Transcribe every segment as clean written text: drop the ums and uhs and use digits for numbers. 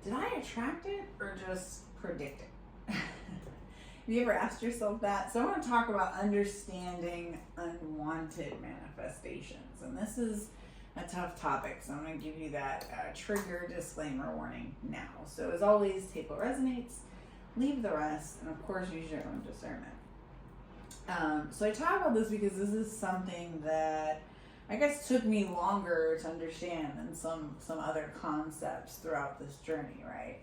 did I attract it or just predict it? Have you ever asked yourself that? So I want to talk about understanding unwanted manifestations. And this is a tough topic, so I'm going to give you that trigger disclaimer warning now. So as always, take what resonates, leave the rest, and of course use your own discernment. So I talk about this because this is something that I guess took me longer to understand than some other concepts throughout this journey, right?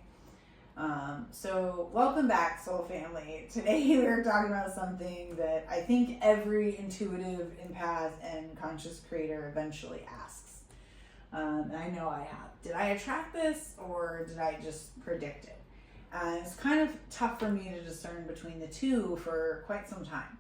So welcome back, soul family. Today we're talking about something that I think every intuitive, empath, and conscious creator eventually asks. And I know I have. Did I attract this or did I just predict it? It's kind of tough for me to discern between the two for quite some time.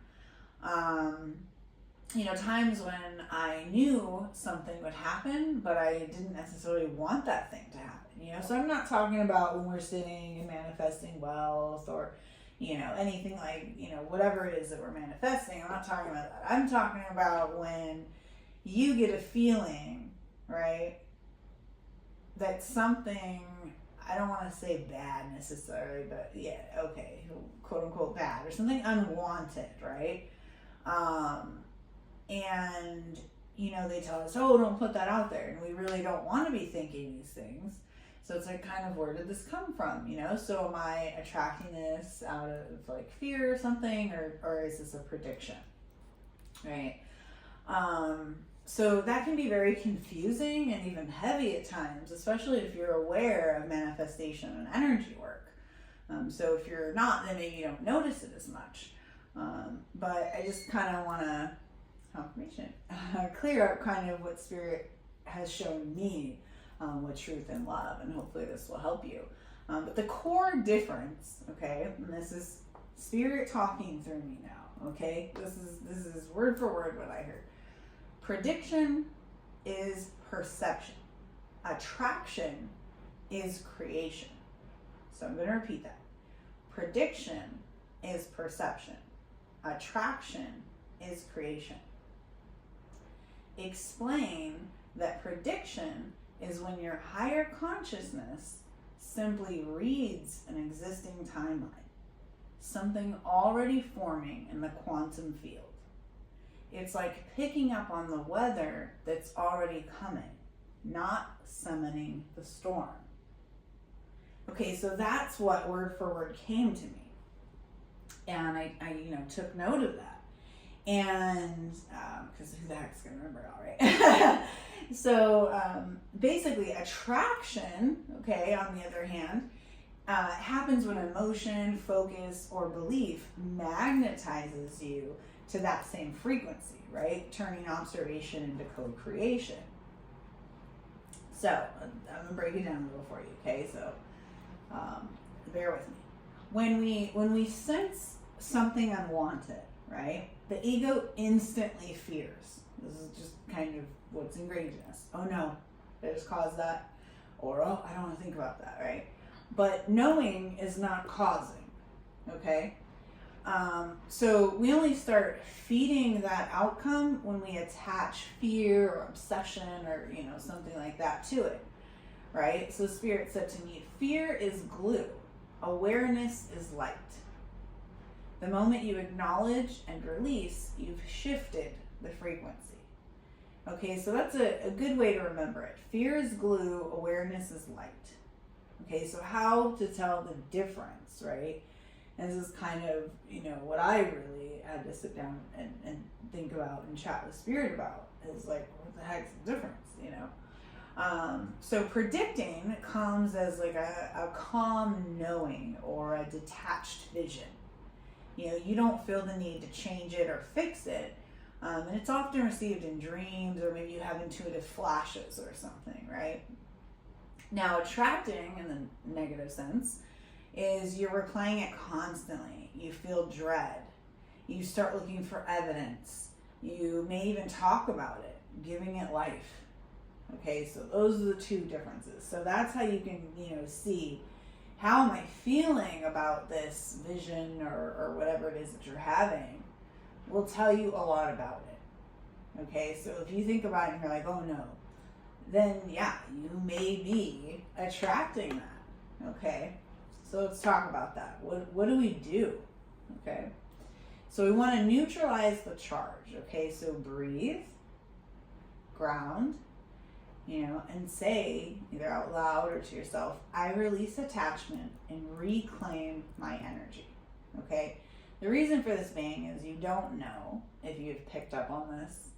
Times when I knew something would happen, but I didn't necessarily want that thing to happen, So I'm not talking about when we're sitting and manifesting wealth or, anything like, whatever it is that we're manifesting. I'm not talking about that. I'm talking about when you get a feeling, right, that something, I don't want to say bad necessarily, but yeah, okay, quote unquote bad, or something unwanted, right? And, they tell us, oh, don't put that out there. And we really don't want to be thinking these things. So it's like, kind of, where did this come from? So am I attracting this out of like fear or something, or is this a prediction? Right? So that can be very confusing and even heavy at times, especially if you're aware of manifestation and energy work. So if you're not, then maybe you don't notice it as much. But I just kind of want to confirmation clear up kind of what spirit has shown me with truth and love, and hopefully this will help you. But the core difference, okay, and this is spirit talking through me now, okay, this is word for word what I heard. Prediction is perception. Attraction is creation. So I'm going to repeat that. Prediction is perception. Attraction is creation. Explain that prediction is when your higher consciousness simply reads an existing timeline, something already forming in the quantum field. It's like picking up on the weather that's already coming, not summoning the storm. Okay, so that's what word for word came to me. And I took note of that. And, because who the heck's going to remember it all, right? So, basically, attraction, okay, on the other hand, happens when emotion, focus, or belief magnetizes you to that same frequency, right? Turning observation into co-creation. So, I'm going to break it down a little for you, okay? So, bear with me. When we sense something unwanted, right? The ego instantly fears. This is just kind of what's ingrained in us. Oh no, did I just cause that? Or, oh, I don't want to think about that, right? But knowing is not causing, okay? So we only start feeding that outcome when we attach fear or obsession or, something like that to it, right? So Spirit said to me, fear is glue. Awareness is light. The moment you acknowledge and release, you've shifted the frequency. Okay, so that's a good way to remember it. Fear is glue, awareness is light. Okay, so how to tell the difference, right? And this is kind of, what I really had to sit down and think about and chat with Spirit about is like, what the heck's the difference, So predicting comes as like a calm knowing or a detached vision. You don't feel the need to change it or fix it. And it's often received in dreams, or maybe you have intuitive flashes or something, right? Now, attracting, in the negative sense, is you're replaying it constantly. You feel dread. You start looking for evidence. You may even talk about it, giving it life. Okay, so those are the two differences. So that's how you can, see, how am I feeling about this vision or whatever it is that you're having will tell you a lot about it. Okay, so if you think about it and you're like, oh no, then yeah, you may be attracting that. Okay, so let's talk about that. What do we do? Okay, so we want to neutralize the charge. Okay, so breathe, ground, and say either out loud or to yourself, I release attachment and reclaim my energy. Okay, the reason for this being is you don't know if you've picked up on this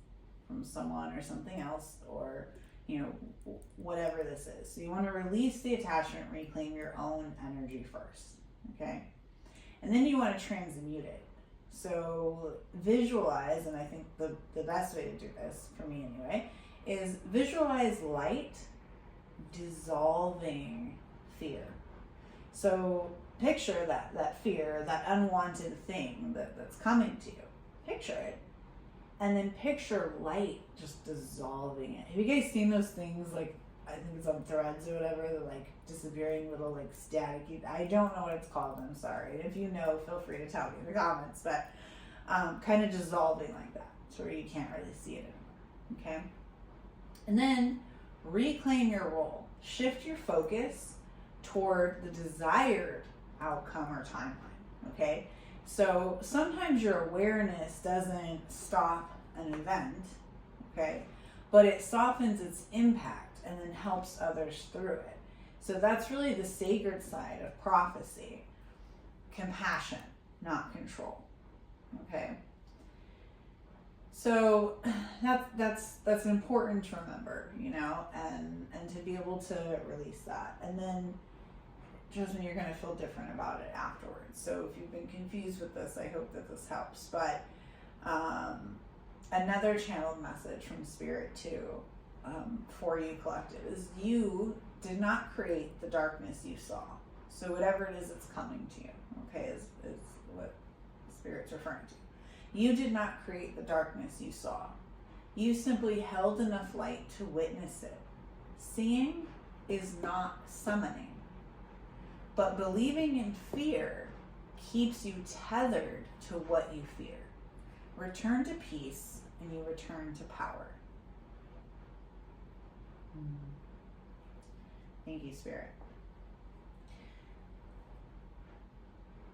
from someone or something else, or whatever this is. So you want to release the attachment, reclaim your own energy first. Okay, and then you want to transmute it. So visualize, and I think the best way to do this, for me anyway, is visualize light dissolving fear. So picture that fear, that unwanted thing that's coming to you. Picture it. And then picture light just dissolving it. Have you guys seen those things, like, I think it's on Threads or whatever, the like disappearing little like static, I don't know what it's called, I'm sorry. And if you know, feel free to tell me in the comments, but kind of dissolving like that, so where you can't really see it anymore. Okay? And then reclaim your role. Shift your focus toward the desired outcome or timeline. Okay? So sometimes your awareness doesn't stop an event, okay? But it softens its impact and then helps others through it. So that's really the sacred side of prophecy. Compassion, not control. Okay? So that's important to remember, and to be able to release that. And then trust me, you're going to feel different about it afterwards. So if you've been confused with this, I hope that this helps. But another channeled message from Spirit too, for you collective, is you did not create the darkness you saw. So whatever it is that's coming to you, okay, is what Spirit's referring to. You did not create the darkness you saw. You simply held enough light to witness it. Seeing is not summoning. But believing in fear keeps you tethered to what you fear. Return to peace and you return to power. Thank you, Spirit.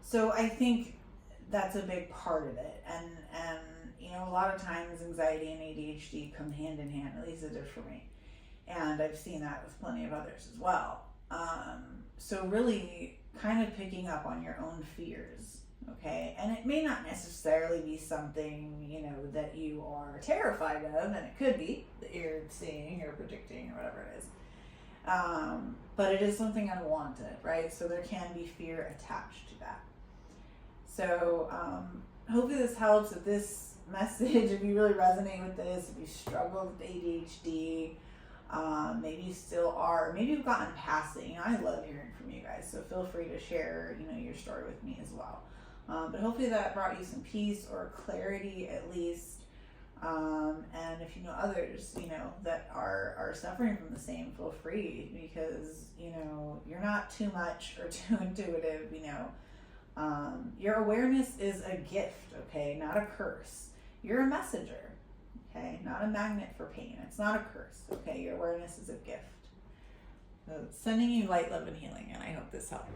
So I think that's a big part of it. And a lot of times anxiety and ADHD come hand in hand, at least it did for me. And I've seen that with plenty of others as well. So really kind of picking up on your own fears, okay? And it may not necessarily be something, that you are terrified of, and it could be that you're seeing or predicting or whatever it is. But it is something unwanted, right? So there can be fear attached to that. So hopefully this helps. If this message, if you really resonate with this, if you struggle with ADHD, maybe you still are, maybe you've gotten past it. I love hearing from you guys, so feel free to share, your story with me as well. But hopefully that brought you some peace or clarity at least. And if you know others, that are suffering from the same, feel free, because, you're not too much or too intuitive, your awareness is a gift, okay, not a curse. You're a messenger. Okay, not a magnet for pain. It's not a curse. Okay, your awareness is a gift. So sending you light, love, and healing, and I hope this helps.